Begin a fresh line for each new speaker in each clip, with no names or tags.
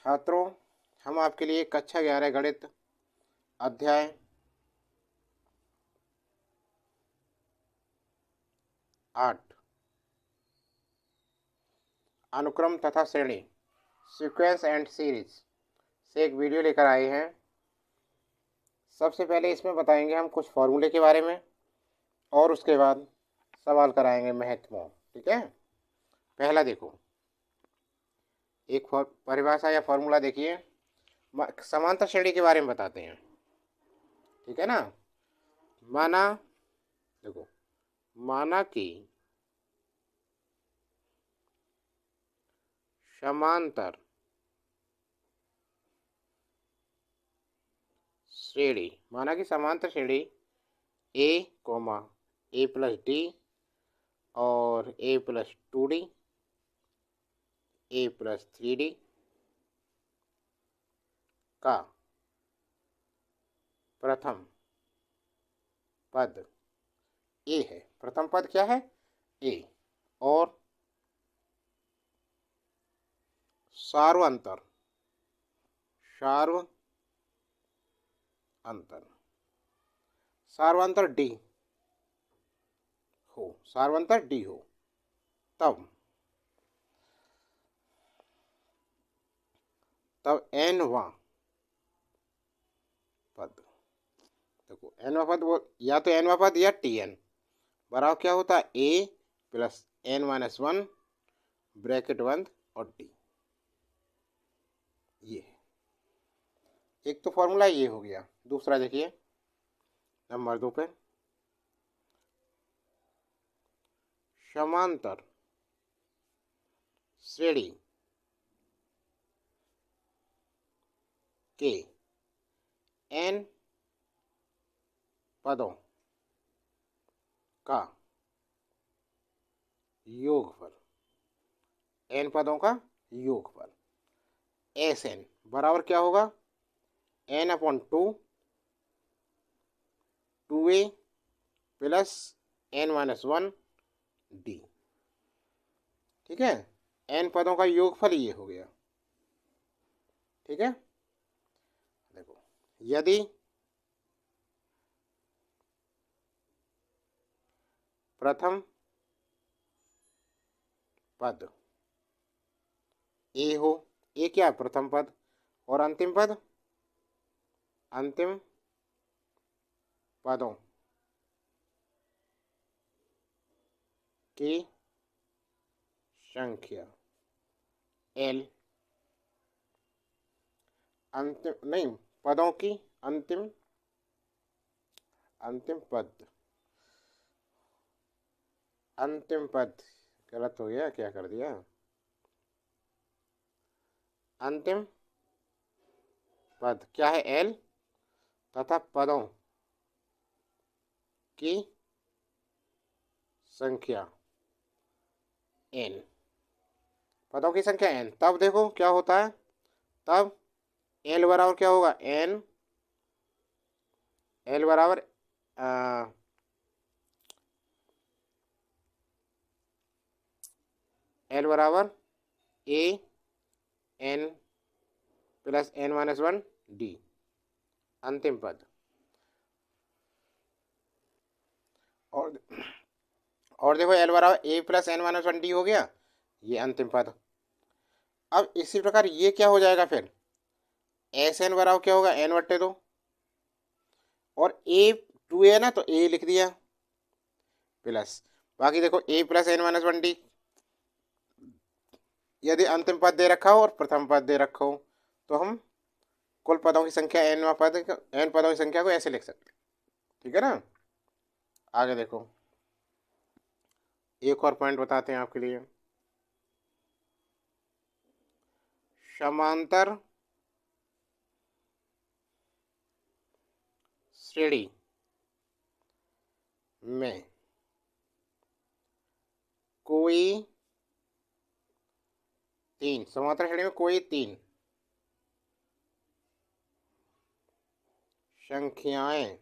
छात्रों, हम आपके लिए कक्षा 11 गणित अध्याय 8 अनुक्रम तथा श्रेणी सीक्वेंस एंड सीरीज से एक वीडियो लेकर आए हैं। सबसे पहले इसमें बताएंगे हम कुछ फॉर्मूले के बारे में और उसके बाद सवाल कराएंगे महत्वपूर्ण। ठीक है, पहला देखो, एक परिभाषा या फॉर्मूला देखिए। समांतर श्रेणी के बारे में बताते हैं। ठीक है ना। माना कि समांतर श्रेणी ए कोमा ए प्लस डी और ए प्लस 2d ए प्लस 3d का प्रथम पद ए है। प्रथम पद क्या है? ए। और सार्वअंतर डी हो, तब nवां पद, देखो nवां पद वो या तो nवां पद या tn बराबर क्या होता है? a प्लस n-1 ब्रैकेट बंद और डी। ये एक तो फॉर्मूला ये हो गया। दूसरा देखिए नंबर 2 पे, समांतर श्रेणी के n पदों का योगफल, n पदों का योगफल Sn बराबर क्या होगा? n/2 2a plus n-1 d। ठीक है, n पदों का योगफल ये हो गया। ठीक है, देखो, यदि प्रथम पद ए हो, ए क्या है? प्रथम पद। और अंतिम पदों की संख्या L, पदों की अंतिम पद गलत हो गया, क्या कर दिया? अंतिम पद क्या है? L तथा पदों की संख्या n, पदों की संख्या n। तब देखो क्या होता है, तब L बराबर क्या होगा? L बराबर a n plus n-1 d अंतिम पद। और देखो L बराबर a प्लस n-1 d हो गया, ये अंतिम पद। अब इसी प्रकार ये क्या हो जाएगा फिर? Sn बराबर क्या होगा? n/2 और a 2a है ना, तो a लिख दिया प्लस, बाकी देखो a प्लस n-1 d, यदि अंतिम पद दे रखा हो और प्रथम पद दे रखा हो तो हम कुल पदों की संख्या n पदों की संख्या को ऐसे लिख सकते हैं। ठीक है ना। आगे देखो, एक और पॉइंट बताते हैं आपके लिए। समांतर श्रेणी में कोई तीन संख्याएं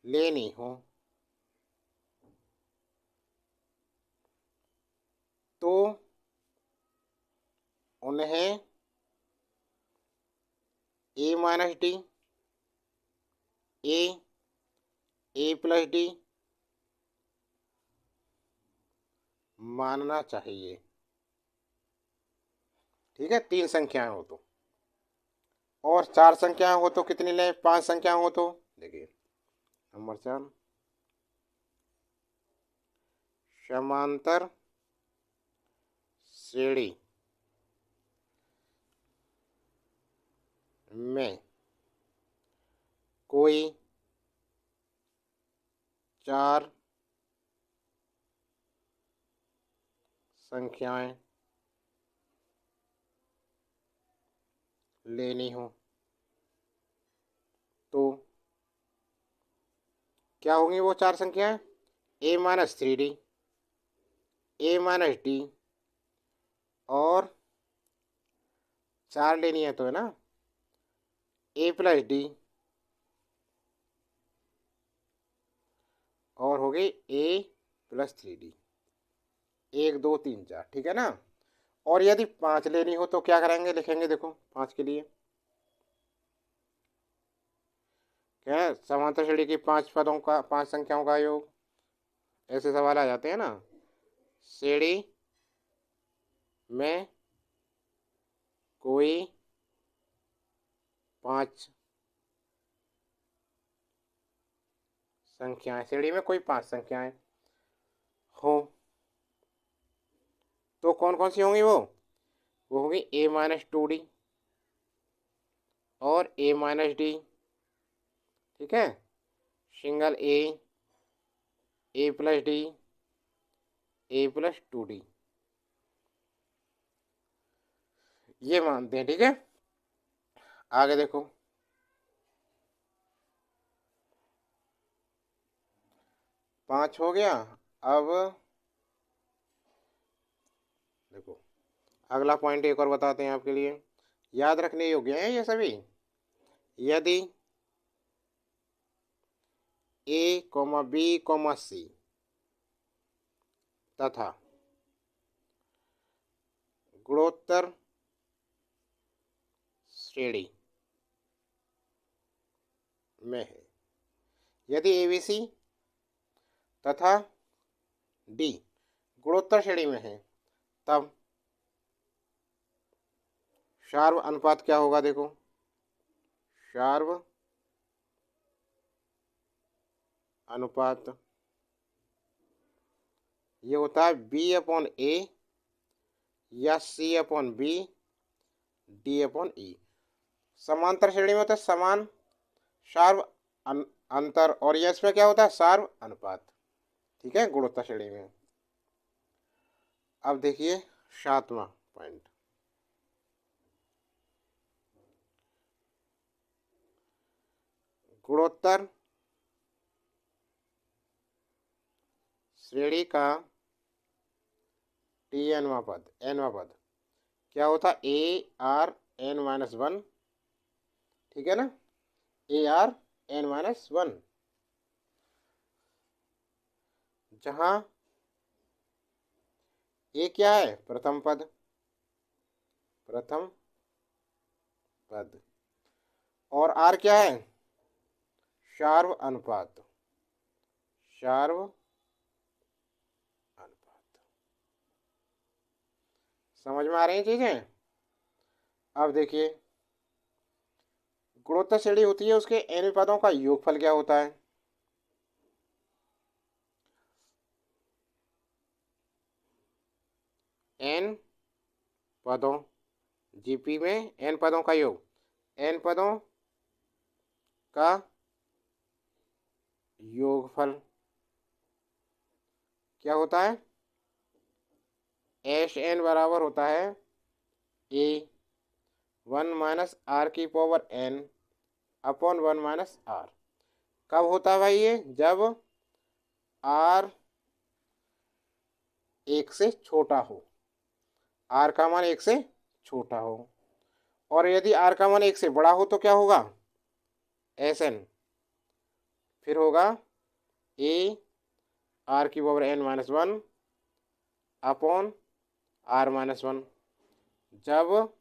लेनी हो तो उन्हें ए माइनस डी, ए प्लस डी मानना चाहिए। ठीक है, 3 संख्याएं हो तो, और 4 संख्याएं हो तो कितनी लें? 5 संख्याएं हो तो देखिए नंबर 4, समांतर श्रेणी में कोई 4 संख्याएं लेनी हो तो क्या होंगी वो 4 संख्याएं? ए माइनस 3D, ए माइनस डी, और 4 लेनी है तो है ना ए प्लस डी, और हो गई ए प्लस 3D, 1 2 3 4, ठीक है ना। और यदि 5 लेनी हो तो क्या करेंगे? लिखेंगे देखो 5 के लिए क्या है? समांतर श्रेणी की 5 पदों का, 5 संख्याओं का योग। ऐसे सवाल आ जाते हैं ना। श्रेणी में कोई 5 संख्याएं, श्रेणी में कोई 5 संख्याएं हो तो कौन कौन सी होंगी वो होंगी ए माइनस 2D और ए माइनस डी, ठीक है, सिंगल ए प्लस डी, ए प्लस 2D, ये मानते हैं। ठीक है, आगे देखो 5 हो गया। अब देखो अगला पॉइंट एक और बताते हैं आपके लिए, याद रखने योग्य है ये सभी। यदि ए कॉमा बी कॉमा सी तथा गुणोत्तर श्रेणी में है, यदि ABC तथा डी गुणोत्तर श्रेणी में है, तब शार्व अनुपात क्या होगा? देखो शार्व अनुपात ये होता है B/A या C/B D/E। समांतर श्रेणी में होता है समान शार्व अंतर, और ये इसमें क्या होता है? शार्व अनुपात। ठीक है, गुणोत्तर श्रेणी में। अब देखिए 7वां पॉइंट, गुणोत्तर श्रेणी का Tnवां पद, nवां पद क्या होता? ARn-1, ठीक है ना, ARn-1, जहां ए क्या है? प्रथम पद, और आर क्या है? शार्व अनुपात, समझ में आ रही हैं चीजें? अब देखिए गुणोत्तर श्रेणी होती है, उसके n पदों का योगफल क्या होता है? n पदों, जीपी में n पदों का योग, n पदों का योगफल क्या होता है? Sn बराबर होता है A1 माइनस R की power n upon 1 minus R। कब होता है भाई ये? जब R 1 से छोटा हो, R का मान 1 से छोटा हो, और यदि R का मान 1 से बड़ा हो तो क्या होगा? Sn फिर होगा A R की power n minus 1 upon R minus 1, जब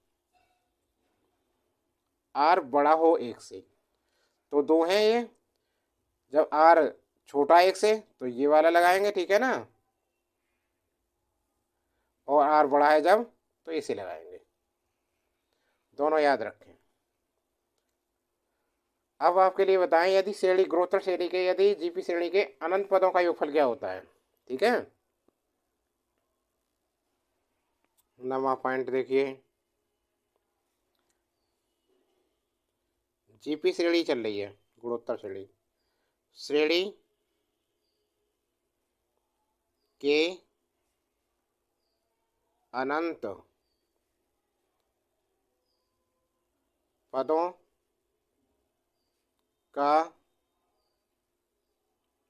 आर बड़ा हो एक से, तो दो हैं ये। जब आर छोटा एक से तो ये वाला लगाएंगे, ठीक है ना, और आर बड़ा है जब तो इसे लगाएंगे। दोनों याद रखें। अब आपके लिए बताएं, यदि श्रेणी गुणोत्तर श्रेणी के, यदि जीपी श्रेणी के अनंत पदों का योगफल क्या होता है। ठीक है, नवा पॉइंट देखिए। जीपी श्रेणी चल रही है, गुणोत्तर श्रेणी। श्रेणी के अनंत पदों का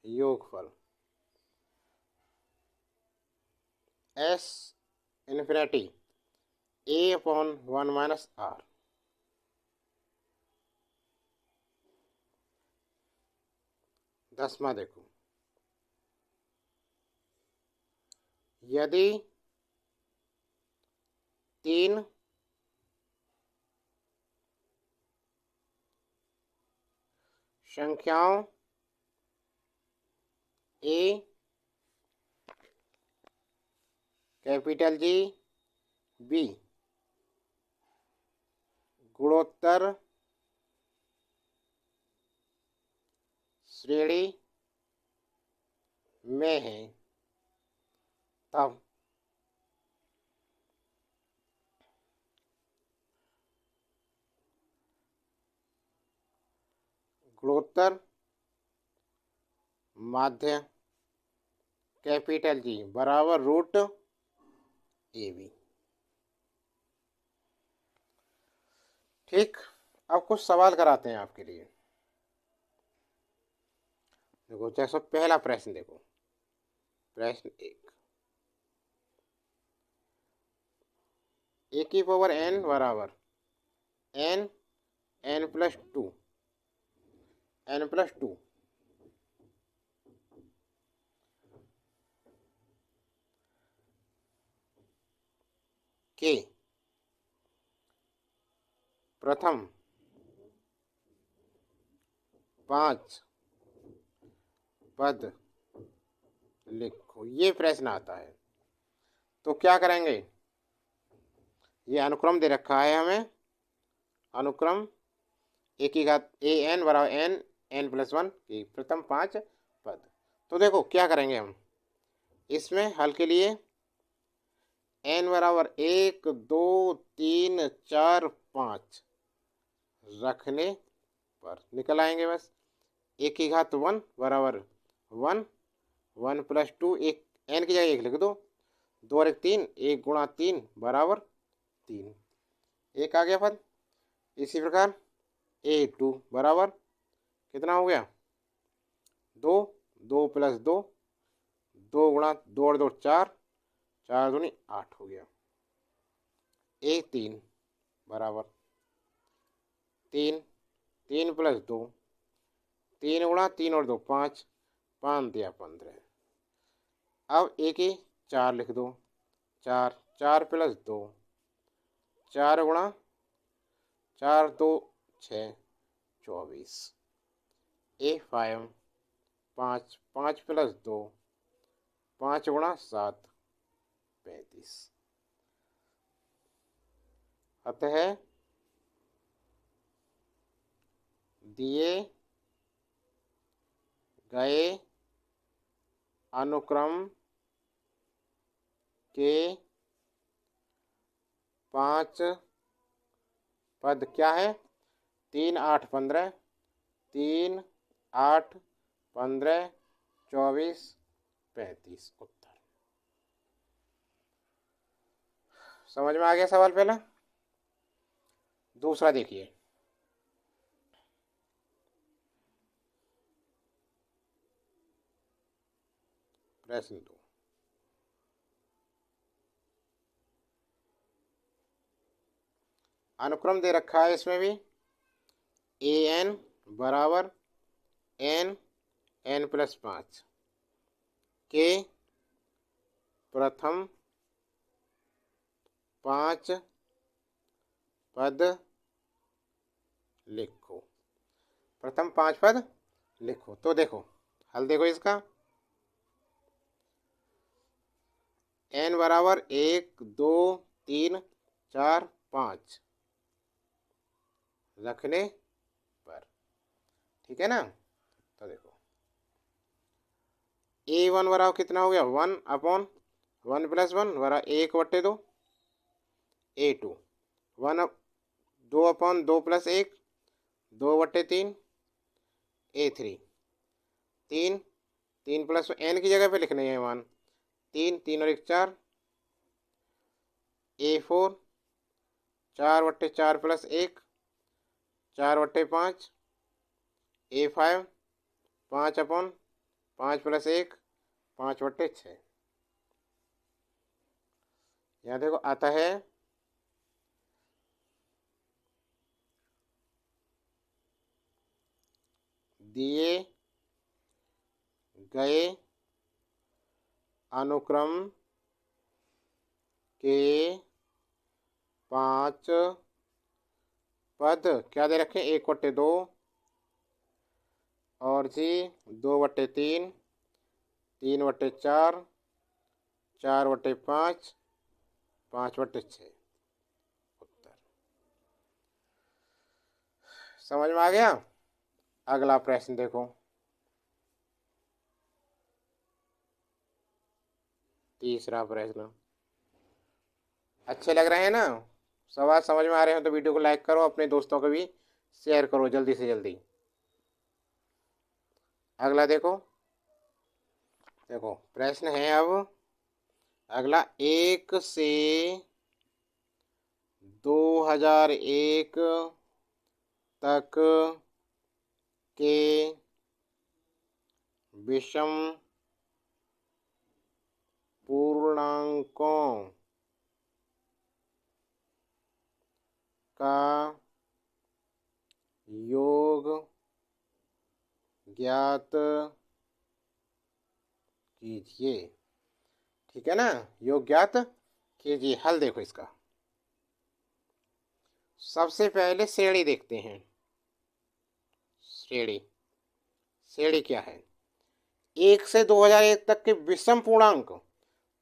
योगफल S infinity A/1 minus are. दसवां देखो, यदि तीन संख्याओं ए कैपिटल जी बी गुणोत्तर श्रेणी में है, तब गुणोत्तर माध्य कैपिटल जी बराबर रूट ए बी। ठीक, अब कुछ सवाल कराते हैं आपके लिए। देखो, जैसे पहला प्रश्न देखो, प्रश्न एक, ए की पावर एन बराबर एन एन प्लस टू के प्रथम 5 पद लिखो, ये प्रश्न आता है। तो क्या करेंगे, ये अनुक्रम दे रखा है हमें, अनुक्रम ए की घात ए एन बराबर एन एन प्लस वन की प्रथम 5 पद। तो देखो क्या करेंगे हम इसमें हल के लिए, एन बराबर 1 2 3 4 5 रखने पर निकल आएंगे बस। एक की घात 1 बराबर 1 1 प्लस 2, एक एन की जगह 1 लिख दो, 2 और 1 3, 1 गुणा 3 बराबर 3, एक आ गया पद। इसी प्रकार A2 बराबर कितना हो गया 2, 2 प्लस 2, 2 गुणा 2 और 2 4, 4 दूनी 8 हो गया। A3 बराबर 3, 3 प्लस 2, 3 गुणा 3 और 2 5, 5 दिया 15। अब ए के 4 लिख दो, 4 4 प्लस 2, 4 गुणा 4 2 6 24। A5 5 5 प्लस 2, 5 गुणा 7 35। अतः दिए गए अनुक्रम के 5 पद क्या है, 3 8 15, 3 8 15 24 35 उत्तर। समझ में आ गया सवाल पहला। दूसरा देखिए, प्रश्न 2, अनुक्रम दे रखा है इसमें भी, ए एन बराबर एन एन प्लस 5 के प्रथम 5 पद लिखो, प्रथम 5 पद लिखो। तो देखो हल देखो इसका, n बराबर 1 2 3 4 5 रखने पर, ठीक है ना। तो देखो A1 बराबर कितना हो गया, 1/1 + 1 बराबर 1/2, A2 2/2 + 1 2/3, A3 3 3 + n की जगह पे लिखने हैं मान 3 3 और 1 4, A4 4/4 + 1 4/5, A5 5/5 + 1 5/6। यहाँ देखो आता है दिए गए अनुक्रम के 5 पद क्या दे रखे, 1/2 और जी 2/3 3/4 4/5 5/6 उत्तर। समझ में आ गया। अगला प्रश्न देखो, तीसरा प्रश्न। अच्छे लग रहे हैं ना, सवाल समझ में आ रहे हो तो वीडियो को लाइक करो, अपने दोस्तों को भी शेयर करो जल्दी से जल्दी। अगला देखो, देखो प्रश्न है अब अगला, 1 से 2001 तक के विषम पूर्णांकों का योग ज्ञात कीजिए, ठीक है ना। योग ज्ञात कीजिए। हल देखो इसका, सबसे पहले श्रेणी देखते हैं। श्रेणी क्या है, 1 से 2001 तक के विषम पूर्णांक,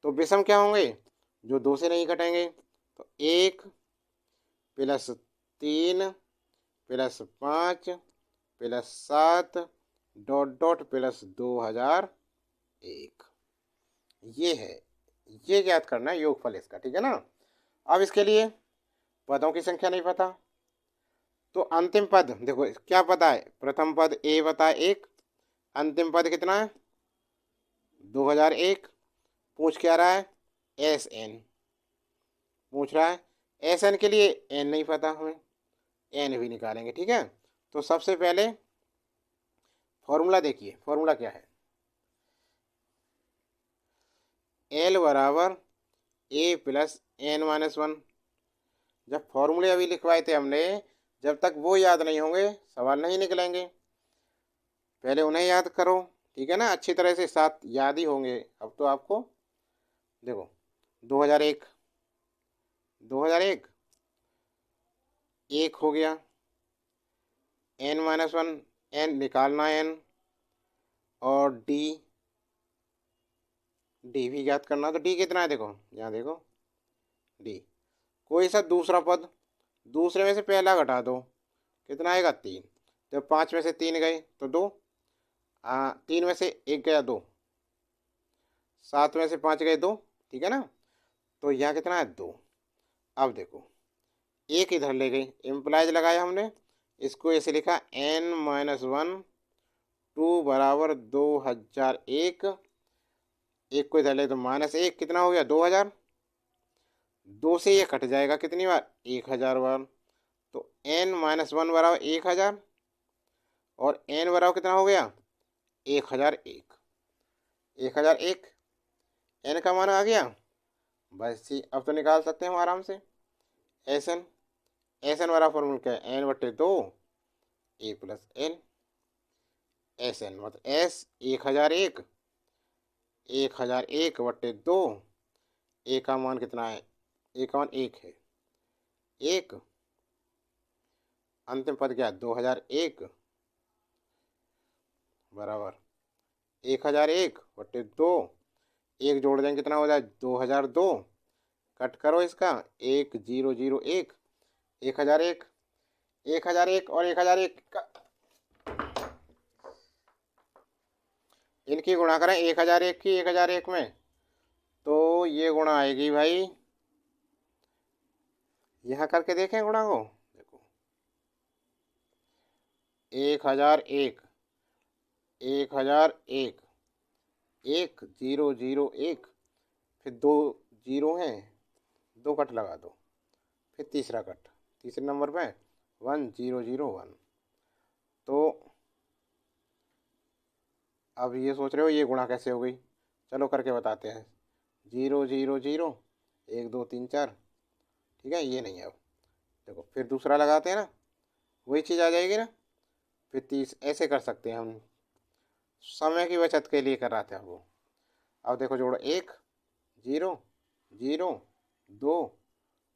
तो विषम क्या होंगे, जो 2 से नहीं कटेंगे। तो 1 + 3 + 5 + 7 ... + 2001, ये है, ये ज्ञात करना है योगफल इसका, ठीक है ना। अब इसके लिए पदों की संख्या नहीं पता, तो अंतिम पद देखो क्या पता है, प्रथम पद A बता 1, अंतिम पद कितना है 2001। पूछ क्या रहा है, SN पूछ रहा है, SN के लिए n नहीं पता हमें, n भी निकालेंगे, ठीक है। तो सबसे पहले फॉर्मूला देखिए, फॉर्मूला क्या है, L बराबर A + n-1। जब फॉर्मूले अभी लिखवाए थे हमने, जब तक वो याद नहीं होंगे सवाल नहीं निकलेंगे, पहले उन्हें याद करो, ठीक है ना, अच्छी तरह से, साथ याद ही होंगे। अब तो आपको देखो 2001 1 हो गया, n-1 n निकालना n, और d भी ज्ञात करना। तो d कितना है, देखो यहाँ देखो d, कोई सा दूसरा पद, दूसरे में से पहला घटा दो, कितना आएगा 3। तो 5 में से 3 गए तो 2, 3 में से 1 गया 2, 7 में से 5 गए 2, ठीक है ना। तो यहाँ कितना है 2। अब देखो एक इधर ले गई, इम्प्लाइज लगाया हमने, इसको ऐसे लिखा n-1 2 बराबर 2001, एक को इधर ले तो -1 कितना हो गया 2000, 2 से ये कट जाएगा कितनी बार 1000 बार। तो n-1 बराबर 1000, और n बराबर कितना हो गया 1001, 1001 n का मान आ गया। बस जी, अब तो निकाल सकते हैं हम आराम से। SN वाला फॉर्मूला क्या है, n/2 A + n, SN मतलब S 1001 1001/2, A का मान कितना है, A का मान 1 है, 1 अंतिम पद क्या, 2001 बराबर 1001 बटे 2, एक जोड़ देंगे कितना हो जाए 2002, कट करो इसका 1001, 1001, 1001 और 1001 का इनकी गुणा करें 1001 की 1001 में, तो ये गुणा आएगी भाई, यहाँ करके देखें गुणा को, देखो 1001, 1001, 1001, फिर 2 जीरो हैं, 2 कट लगा दो, फिर तीसरा कट, तीसरे नंबर पे 1001। तो अब ये सोच रहे हो ये गुणा कैसे हो गई, चलो करके बताते हैं। 000, 1 2 3 4, ठीक है, ये नहीं है। अब देखो फिर दूसरा लगाते हैं ना, वही चीज़ आ जाएगी ना, फिर 30, ऐसे कर सकते हैं हम, समय की बचत के लिए कर रहा था वो। अब देखो जोड़ो 1 0 0 2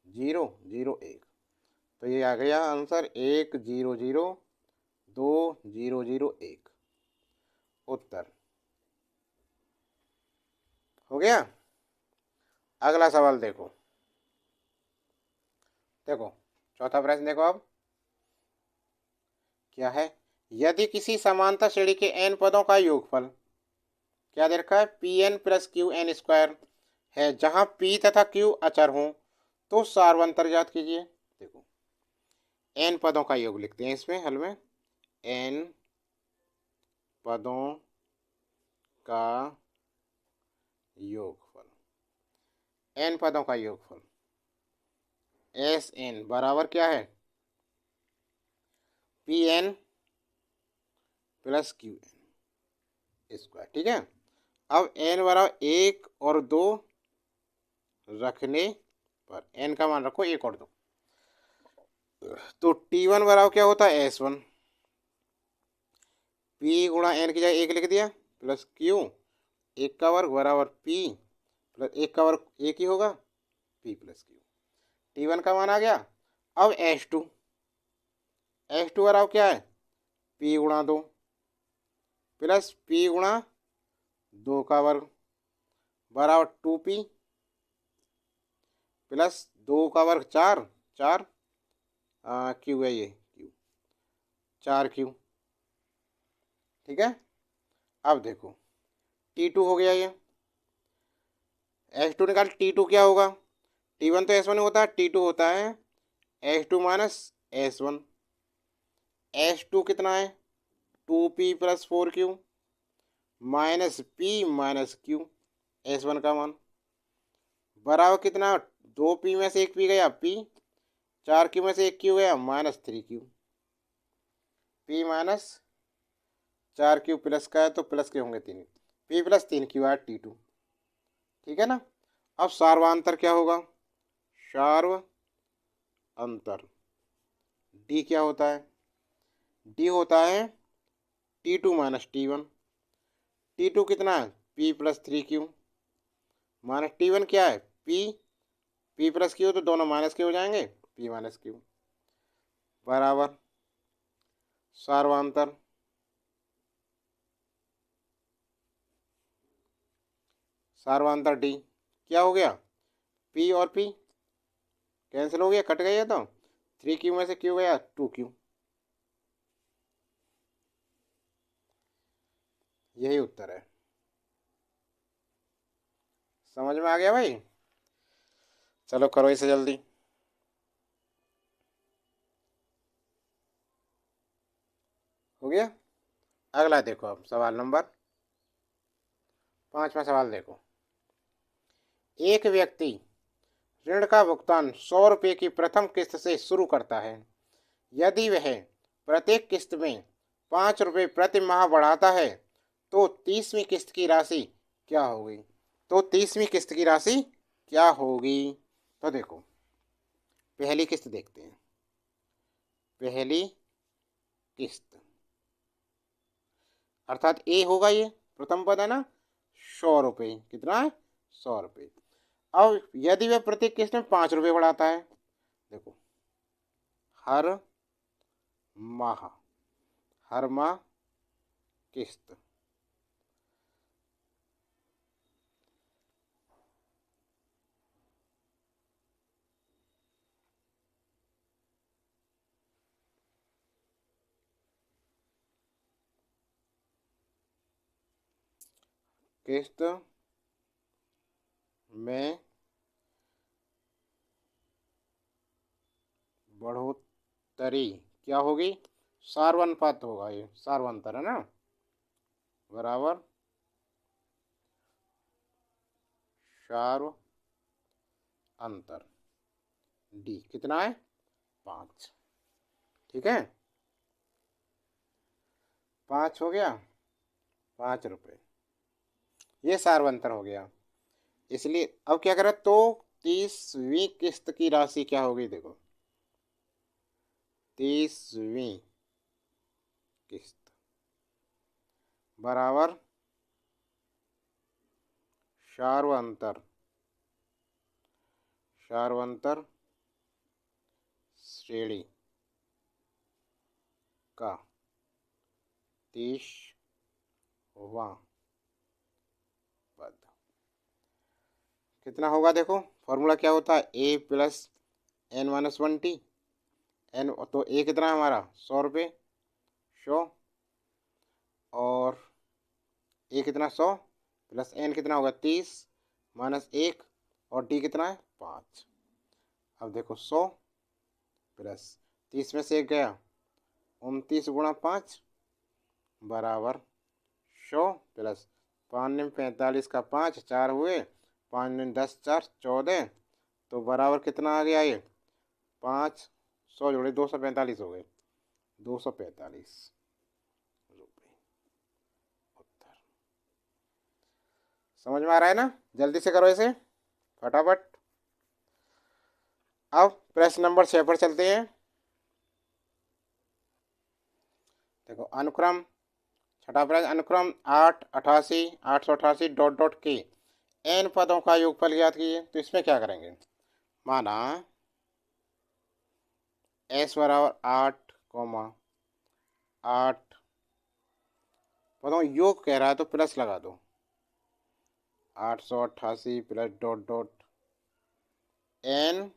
0 0 1, तो ये आ गया आंसर 10022001 उत्तर हो गया। अगला सवाल देखो, देखो चौथा प्रश्न देखो अब क्या है, यदि किसी समांतर श्रेणी के n पदों का योगफल क्या दे रखा है, Pn plus Q N square है, जहां P तथा Q अचर हों, तो सार्वंतर ज्ञात कीजिए। देखो n पदों का योग लिखते हैं इसमें हल में, n पदों का योगफल, n पदों का योगफल Sn बराबर क्या है, Pn plus Q N square, ठीक है। अब n बराबर 1 और 2 रखने पर n का मान रखो 1 और 2, तो T1 बराबर क्या होता है S1, P गुणा n की जगह 1 लिख दिया, प्लस Q 1 का वर्ग बराबर P प्लस 1 का वर्ग 1 ही होगा, P प्लस Q। T1 का मान आ गया। अब S2 बराबर क्या है, P गुणा 2 प्लस P गुणा 2 का वर्ग बराबर 2P प्लस 2 का वर्ग 4 Q है, ये Q 4Q, ठीक है। अब देखो T2 हो गया, ये S2 निकाल, T2 क्या होगा, T1 तो S1 होता है, T2 होता है S2 माइनस S1, S2 कितना है 2P plus 4Q minus P minus Q, S1 का मान बराबर कितना, 2P में से 1P गया P, 4Q में से 1Q गया minus 3Q, P minus 4Q plus का है तो प्लस के होंगे 3, P प्लस 3Q है T2, ठीक है ना। अब सार्वांतर क्या होगा, सार्व अंतर D क्या होता है, D होता है T2 माइनस T1, T2 कितना है P plus 3Q minus T1 क्या है P प्लस Q, तो दोनों माइनस के हो जाएंगे, P माइनस Q बराबर सार्वांतर D क्या हो गया, P और P कैंसिल हो गया, कट गया, तो 3Q में से Q गया 2Q, यही उत्तर है। समझ में आ गया भाई, चलो करो इसे जल्दी। हो गया। अगला देखो अब सवाल नंबर 5वां सवाल देखो, एक व्यक्ति ऋण का भुगतान 100 रुपये की प्रथम किस्त से शुरू करता है, यदि वह प्रत्येक किस्त में 5 रुपये प्रति माह बढ़ाता है तो 30वीं किस्त की राशि क्या होगी, तो 30वीं किस्त की राशि क्या होगी। तो देखो पहली किस्त देखते हैं, पहली किस्त अर्थात ए होगा, ये प्रथम पद है ना, 100 रुपये, कितना है 100 रुपये। अब यदि वह प्रत्येक किस्त में 5 रुपये बढ़ाता है, देखो हर माह, हर माह किस्त। किस्त में बढ़ोतरी क्या होगी? सार्वनुपात होगा, ये सार्वंतर है ना, बराबर सार्व अंतर। डी कितना है? 5। ठीक है, 5 हो गया, 5 रुपये, ये सार्वंतर हो गया। इसलिए अब क्या करें, तो 30वीं किस्त की राशि क्या होगी? देखो 30वीं किस्त बराबर सार्वंतर, सार्वंतर श्रेणी का 30वां पद कितना होगा? देखो फॉर्मूला क्या होता है, A plus N minus 1 T. N तो ए कितना है हमारा? 100 रुपये, 100, और ए कितना? 100 प्लस एन कितना होगा? 30 माइनस 1, और डी कितना है? 5। अब देखो 100 प्लस 30 में से 1 गया, 29 गुणा 5 बराबर 100 प्लस 5 ने 45 का 5, 4 हुए, 5 ने 10, 4 14, तो बराबर कितना आ गया? ये 5 100 जोड़े 245 हो गए, 245 रुपये उत्तर। समझ में आ रहा है ना? जल्दी से करो इसे फटाफट। अब प्रश्न नंबर 6 पर चलते हैं। देखो अनुक्रम, छठा प्रश्न, अनुक्रम 8 88 888 डॉट डॉट के एन पदों का योगफल ज्ञात कीजिए। तो इसमें क्या करेंगे, माना एस बराबर 8 पदों योग कह रहा है तो प्लस लगा दो, 888 प्लस डॉट डॉट एन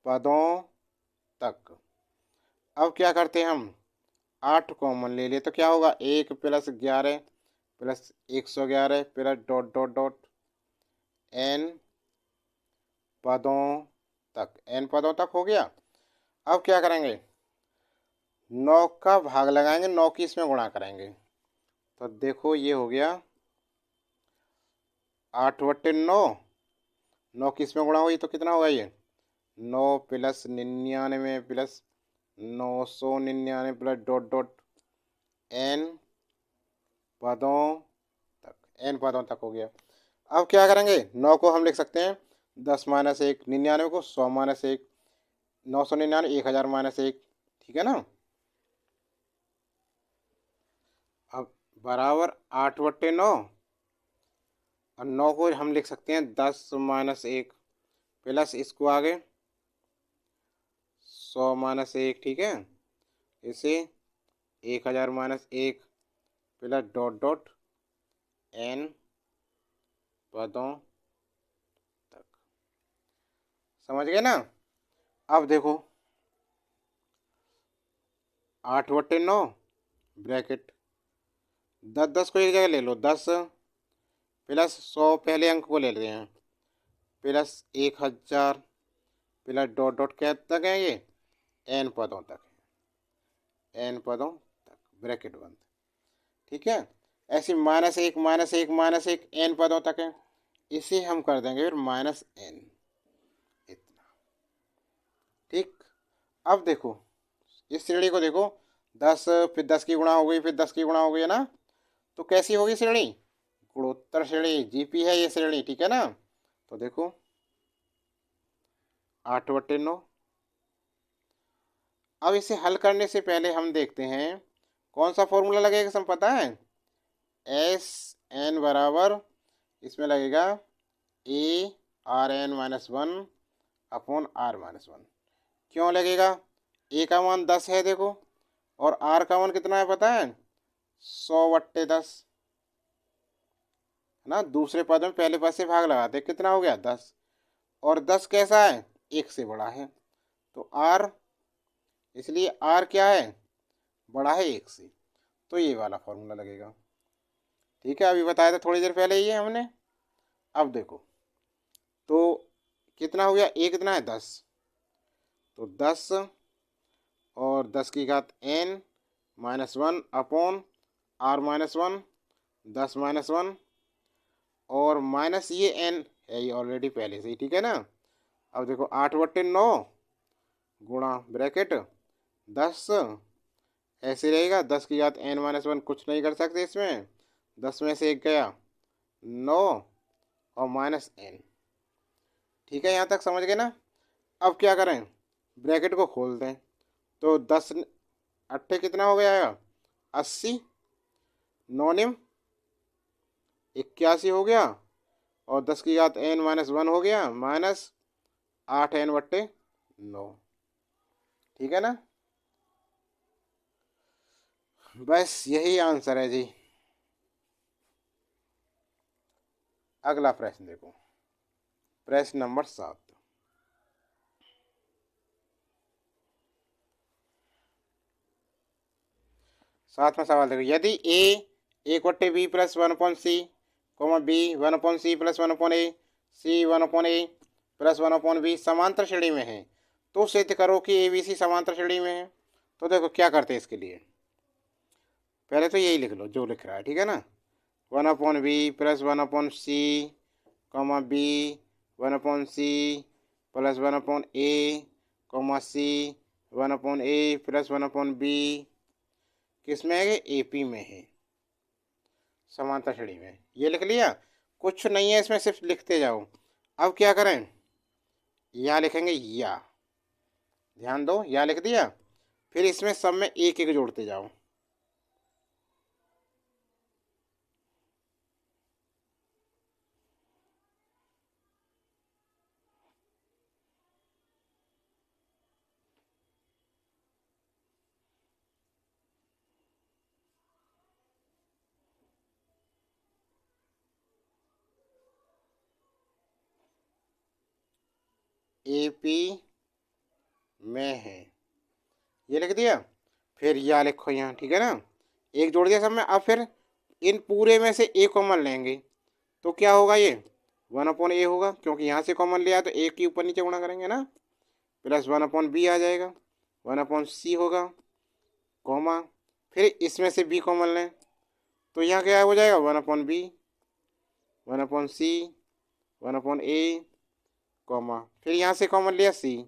पदों तक। अब क्या करते हैं हम, 8 कॉमन ले लिए तो क्या होगा, 1 plus 11 plus 111 plus dot dot dot N पदों तक, एन पदों तक हो गया। अब क्या करेंगे, 9 का भाग लगाएंगे, 9 की इसमें गुणा करेंगे, तो देखो ये हो गया 8/9, 9 की इसमें गुणा हुई तो कितना होगा ये, 9 plus 99 plus 999 plus dot dot N पदों तक, एन पदों तक हो गया। अब क्या करेंगे, 9 को हम लिख सकते हैं 10 माइनस 1, 99 को 100 माइनस 1, 999 1000 माइनस 1, ठीक है ना। अब बराबर 8/9, और 9 को हम लिख सकते हैं 10 माइनस 1 प्लस इसको आगे 100 माइनस 1, ठीक है, इसे 1000 minus 1 plus dot dot N पदों तक। समझ गए ना? अब देखो 8/9 ब्रैकेट 10 10 को एक जगह ले लो, 10 प्लस 100 पहले अंक को ले लेते हैं, प्लस 1000 प्लस डॉट डॉट क्या तक है ये, एन पदों तक है, एन पदों तक ब्रैकेट बंद, ठीक है। ऐसे -1 -1 -1 एन पदों तक है, इसे हम कर देंगे फिर माइनस एन, इतना, ठीक। अब देखो इस श्रेणी को देखो, 10 फिर 10 की गुणा हो गई, फिर 10 की गुणा हो गई है ना, तो कैसी होगी श्रेणी, गुणोत्तर श्रेणी, जीपी है ये श्रेणी, ठीक है ना। तो देखो 8/9। अब इसे हल करने से पहले हम देखते हैं कौन सा फॉर्मूला लगेगा, सब पता है, एस एन बराबर इसमें लगेगा ARN-1 अपॉन R-1। क्यों लगेगा, ए का मान 10 है देखो, और आर का मान कितना है पता है, 100/10 है ना। दूसरे पद में पहले पद से भाग लगाते, कितना हो गया 10, और 10 कैसा है, 1 से बड़ा है, तो आर, इसलिए आर क्या है, बड़ा है 1 से, तो ये वाला फॉर्मूला लगेगा। ठीक है, अभी बताया था थोड़ी देर पहले ये हमने। अब देखो, तो कितना हो गया, ए कितना है 10, तो 10 और 10 की घात n -1 अपॉन r -1, 10 -1, और माइनस ये n है ये ऑलरेडी पहले से ही, ठीक है ना। अब देखो 8/9 गुणा ब्रैकेट 10, ऐसे रहेगा, 10 की घात n-1 कुछ नहीं कर सकते इसमें, 10 में से 1 गया 9 और -n। ठीक है, यहाँ तक समझ गए ना। अब क्या करें, ब्रैकेट को खोल दें, तो 10 अट्ठे कितना हो गया, 80, 9 81 हो गया, और 10 की घात n-1 हो गया, -8n/9। ठीक है ना, बस यही आंसर है जी। अगला प्रश्न देखो, प्रश्न नंबर 7। सातवां सवाल देखो, यदि ए 1/b + 1/c, B 1/c + 1/a, सी 1/a + 1/b समांतर श्रेणी में है, तो सिद्ध करो कि ए बी सी समांतर श्रेणी में है। तो देखो क्या करते हैं इसके लिए, पहले तो यही लिख लो जो लिख रहा है, ठीक है ना। 1/b + 1/c, B 1/c + 1/a, सी 1/a + 1/b किस में है, एपी में है, समांतर श्रेणी में। ये लिख लिया, कुछ नहीं है इसमें, सिर्फ लिखते जाओ। अब क्या करें, या लिखेंगे या, ध्यान दो, या लिख दिया, फिर इसमें सब में एक एक जोड़ते जाओ। एपी में है, ये लिख दिया, फिर या लिखो यहाँ, ठीक है ना। एक जोड़ दिया सब में, अब फिर इन पूरे में से एक कॉमन लेंगे, तो क्या होगा, ये 1/a होगा, क्योंकि यहाँ से कॉमन लिया तो एक के ऊपर नीचे गुणा करेंगे ना, प्लस 1/b आ जाएगा, 1/c होगा, कॉमा, फिर इसमें से b कॉमन लें, तो यहाँ क्या हो जाएगा, 1/b, 1/c, 1/a, कॉमा, फिर यहाँ से कॉमन लिया c,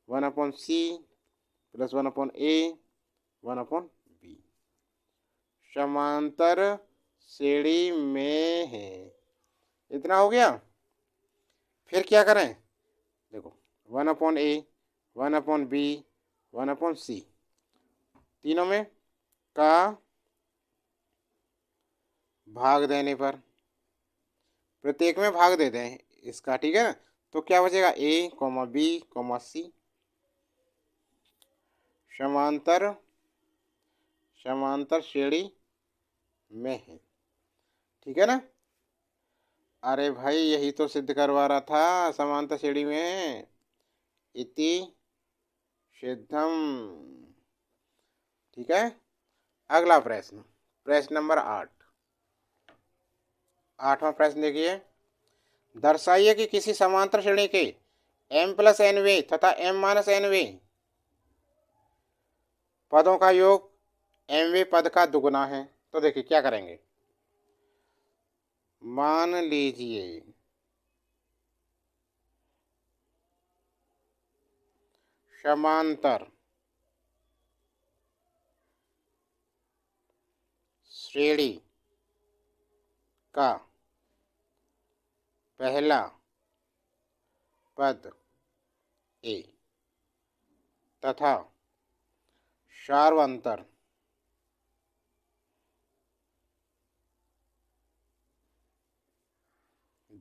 1/c + 1/a, 1/b समांतर श्रेणी में है। इतना हो गया, फिर क्या करें, देखो 1/a, 1/b, 1/c तीनों में का भाग देने पर, प्रत्येक में भाग दे दें इसका, ठीक है ना। तो क्या बचेगा, a, b, c समांतर समांतर श्रेणी में है, ठीक है ना। अरे भाई यही तो सिद्ध करवा रहा था, समांतर श्रेणी में है, इति सिद्धम। ठीक है, अगला प्रश्न, प्रश्न नंबर 8। 8वां प्रश्न देखिए, दर्शाइए कि किसी समांतर श्रेणी के m + nवें तथा m - nवें पदों का योग mवें पद का दुगुना है। तो देखिए क्या करेंगे, मान लीजिए समांतर श्रेणी का पहला पद a तथा सार्वंतर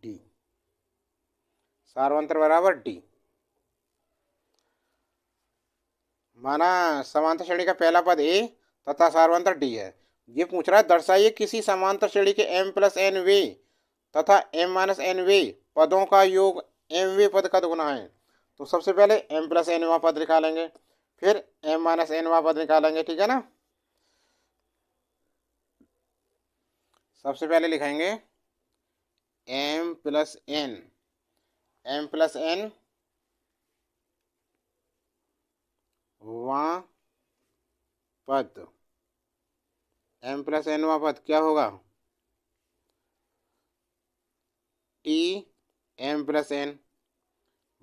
d, सार्वंतर बराबर d। माना समांतर श्रेणी का पहला पद ए तथा सार्वंतर डी है। ये पूछ रहा है दर्शाइए किसी समांतर श्रेणी के m प्लस एन वे तथा m माइनस एन वे पदों का योग m वे पद का गुना है। तो सबसे पहले m प्लस एन वा पद निकालेंगे, फिर m माइनस एन वा पद निकालेंगे, ठीक है ना। सबसे पहले लिखेंगे m प्लस एन वा पद, m प्लस एन वा पद क्या होगा, t m प्लस एन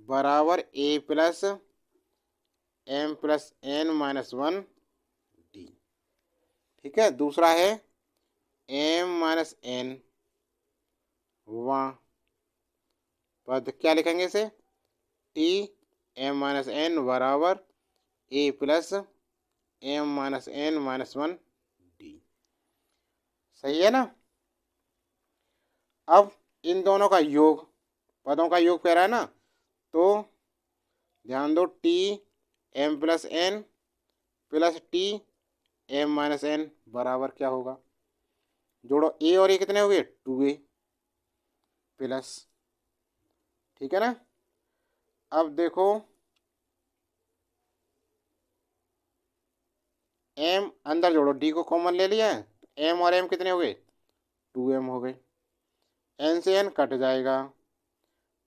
बराबर a plus m plus N minus 1 D, ठीक है। दूसरा है m माइनस एन वा पद, क्या लिखेंगे इसे, t m माइनस एन बराबर a plus m minus N minus 1 D, सही है ना। अब इन दोनों का योग, पदों का योग कह रहा है ना, तो ध्यान दो t m plus N plus t m minus N बराबर क्या होगा, जोड़ो a और a कितने हो गए 2a प्लस, ठीक है ना। अब देखो m अंदर जोड़ो, d को कॉमन ले लिया है, तो m और m कितने हो गए 2m हो गए, n से n कट जाएगा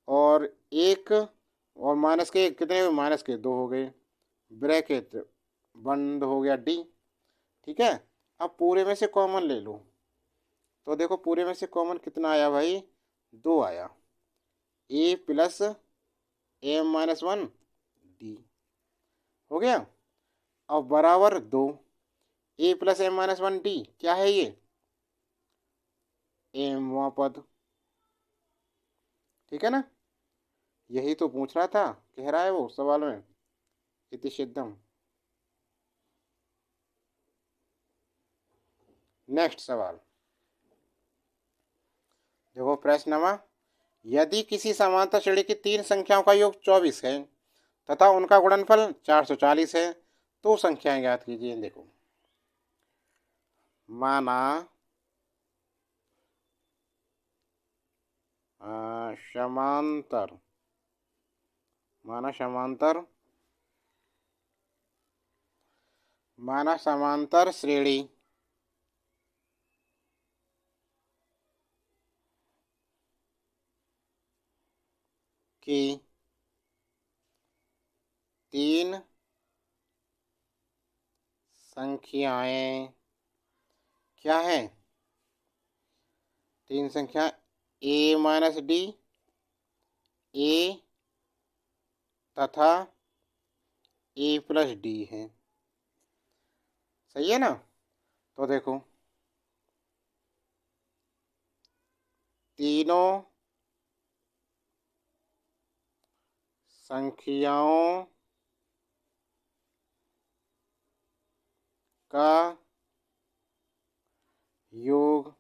और एक और माइनस के कितने हुए, माइनस के 2 हो गए, ब्रैकेट बंद हो गया d, ठीक है। अब पूरे में से कॉमन ले लो, तो देखो पूरे में से कॉमन कितना आया भाई, 2 आया, a plus m minus 1 D हो गया। अब बराबर 2 a plus m minus 1 D क्या है, ये m वा पद, ठीक है ना। यही तो पूछ रहा था, कह रहा है वो सवाल में, इति सिद्धम। नेक्स्ट सवाल देखो, प्रश्न यदि किसी समांतर श्रेणी की 3 संख्याओं का योग 24 है तथा उनका गुणनफल 440 है तो संख्याएं ज्ञात कीजिए। देखो माना समांतर श्रेणी की 3 संख्याएं क्या है, 3 संख्या a माइनस डी, a तथा a प्लस डी है, सही है ना। तो देखो तीनों संख्याओं का योग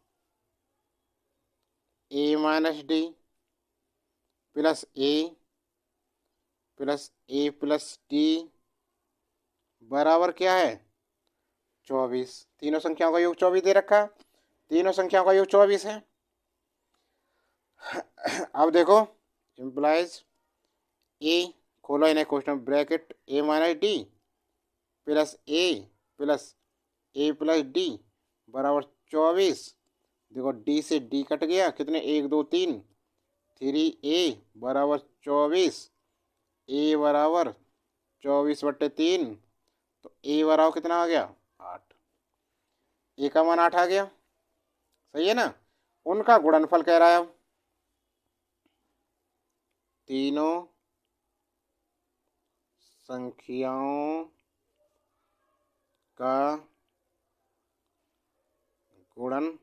a minus D plus a plus a plus D बराबर क्या है 24। तीनों संख्याओं का योग 24 दे रखा, तीनों संख्याओं का योग 24 है। अब देखो इम्प्लाइज ए खोलो इन्हें question bracket a minus D plus A plus D बराबर 24। देखो डी से डी कट गया, कितने 1 2 3 3a बराबर 24, a बराबर 24/3, तो a बराबर कितना आ गया 8, a का मान 8 आ गया, सही है ना। उनका गुणनफल कह रहा है, अब तीनों संख्याओं का गुणनफल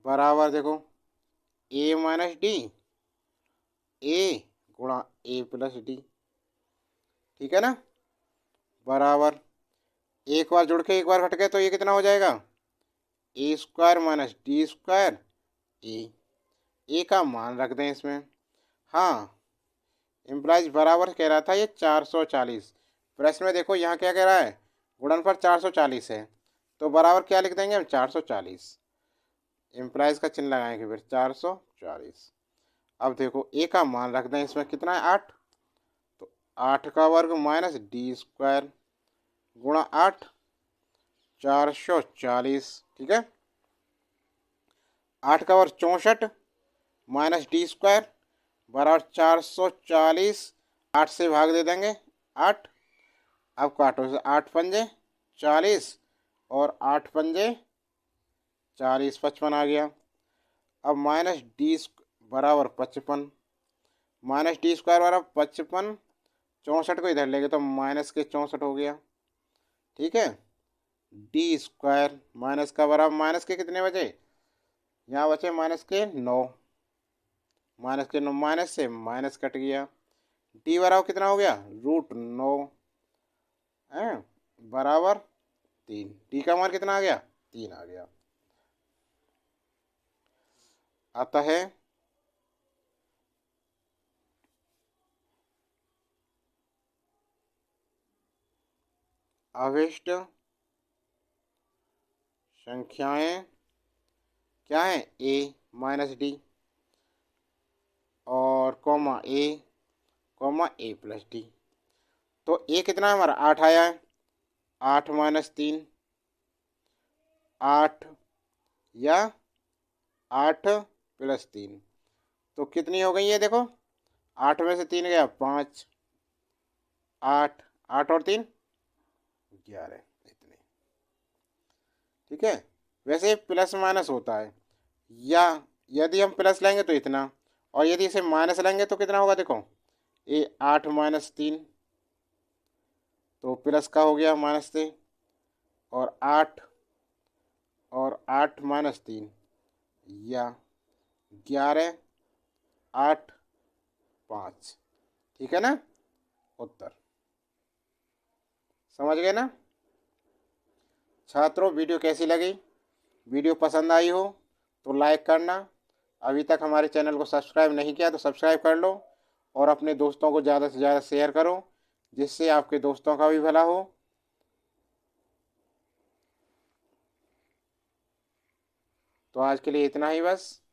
बराबर देखो a माइनस डी a गुणा a प्लस डी, ठीक है ना, बराबर एक बार जुड़ के एक बार घट गए तो ये कितना हो जाएगा a square minus D square a का मान रख दें इसमें, हाँ इम्प्लाइज बराबर कह रहा था ये 440। प्रश्न में देखो यहाँ क्या कह रहा है, गुणनफल 440 है, तो बराबर क्या लिख देंगे हम, 440। इम्प्लाइज का चिन्ह लगाएंगे फिर 440। अब देखो ए का मान रख दें, इसमें कितना है 8, तो 8 का वर्ग माइनस डी स्क्वायर गुणा 8, 440। ठीक है, 8 का वर्ग 64 माइनस डी स्क्वायर बराबर 440। 8 से भाग दे देंगे 8, अब काटो से 8 पंजे 40 और 8 पंजे 40, 55 आ गया। अब माइनस डी बराबर 55, माइनस डी स्क्वायर बराबर 55, 64 को इधर लेंगे तो माइनस के 64 हो गया। ठीक है, डी स्क्वायर माइनस का बराबर माइनस के कितने बचे, यहाँ बचे माइनस के 9, माइनस के 9, माइनस से माइनस कट गया। डी बराबर कितना हो गया, √9 है बराबर 3। डी का मान कितना आ गया, 3 आ गया। अतः अभिष्ट संख्याएं क्या है, ए माइनस डी और कॉमा ए प्लस डी। तो ए कितना है हमारा, 8 आया है, 8 माइनस 3 8 या 8 प्लस 3, तो कितनी हो गई है देखो, 8 में से 3 गया 5, 8 8 और 3 11, इतने। ठीक है, वैसे प्लस माइनस होता है, या यदि हम प्लस लेंगे तो इतना, और यदि इसे माइनस लेंगे तो कितना होगा, देखो ये 8 माइनस 3, तो प्लस का हो गया माइनस से, और 8 माइनस 3 या 11 8 5। ठीक है ना, उत्तर समझ गए ना। छात्रों, वीडियो कैसी लगी, वीडियो पसंद आई हो तो लाइक करना, अभी तक हमारे चैनल को सब्सक्राइब नहीं किया तो सब्सक्राइब कर लो, और अपने दोस्तों को ज़्यादा से ज़्यादा शेयर करो, जिससे आपके दोस्तों का भी भला हो। तो आज के लिए इतना ही बस।